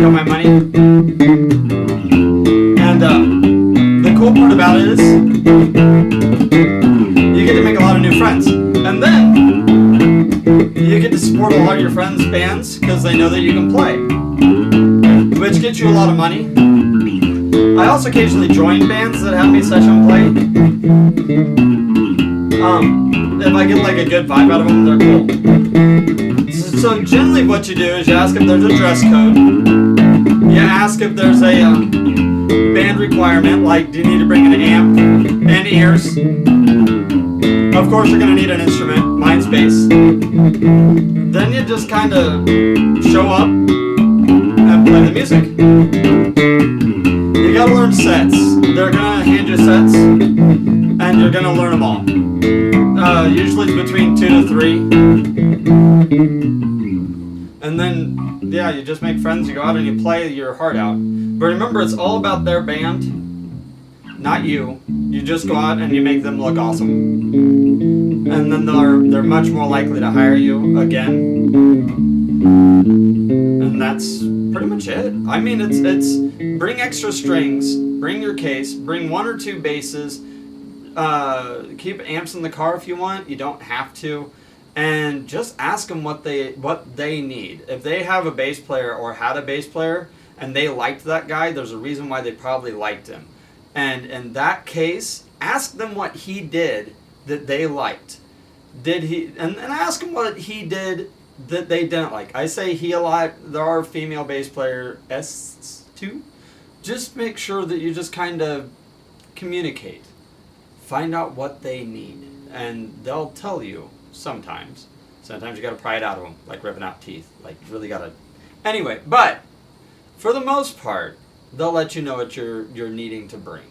got my money. And the cool part about it is you get to make a lot of new friends. And then you get to support a lot of your friends' bands because they know that you can play, which gets you a lot of money. I also occasionally join bands that have me session play. If I get like a good vibe out of them, they're cool. So generally what you do is you ask if there's a dress code. You ask if there's a band requirement, like do you need to bring an amp and ears. Of course you're going to need an instrument, mine's bass. Then you just kind of show up and play the music. You gotta learn sets. They're gonna hand you sets, and you're gonna learn them all. Usually it's between 2 to 3. And then, yeah, you just make friends, you go out and you play your heart out. But remember, it's all about their band, not you. You just go out and you make them look awesome. And then they're much more likely to hire you again. And that's pretty much it. I mean, it's bring extra strings, bring your case, bring 1 or 2 basses, keep amps in the car if you want. You don't have to, and just ask them what they need. If they have a bass player or had a bass player and they liked that guy, there's a reason why they probably liked him. And in that case, ask them what he did that they liked. Did he? And ask him what he did that they didn't like. I say he a lot. There are female bass player S2. Just make sure that you just kind of communicate. Find out what they need. And they'll tell you sometimes. Sometimes you got to pry it out of them, like ripping out teeth. Like, you really got to... Anyway, but for the most part, they'll let you know what you're needing to bring.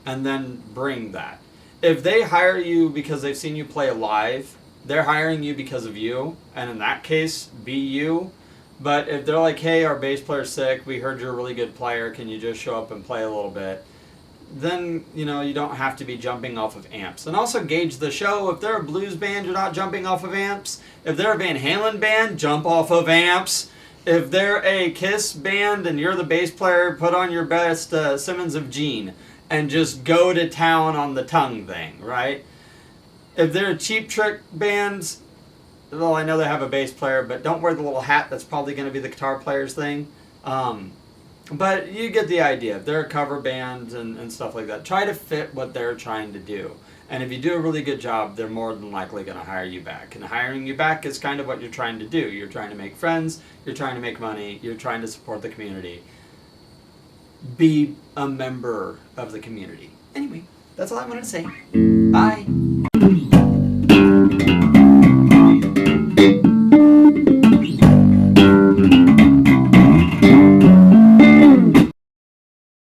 And then bring that. If they hire you because they've seen you play live, they're hiring you because of you, and in that case, be you. But if they're like, hey, our bass player's sick, we heard you're a really good player, can you just show up and play a little bit? Then, you know, you don't have to be jumping off of amps. And also gauge the show. If they're a blues band, you're not jumping off of amps. If they're a Van Halen band, jump off of amps. If they're a Kiss band and you're the bass player, put on your best Simmons of Gene and just go to town on the tongue thing, right? If they're Cheap Trick bands, well, I know they have a bass player, but don't wear the little hat. That's probably going to be the guitar player's thing. But you get the idea. If they're a cover band and stuff like that, try to fit what they're trying to do. And if you do a really good job, they're more than likely going to hire you back. And hiring you back is kind of what you're trying to do. You're trying to make friends. You're trying to make money. You're trying to support the community. Be a member of the community. Anyway, that's all I wanted to say. Bye.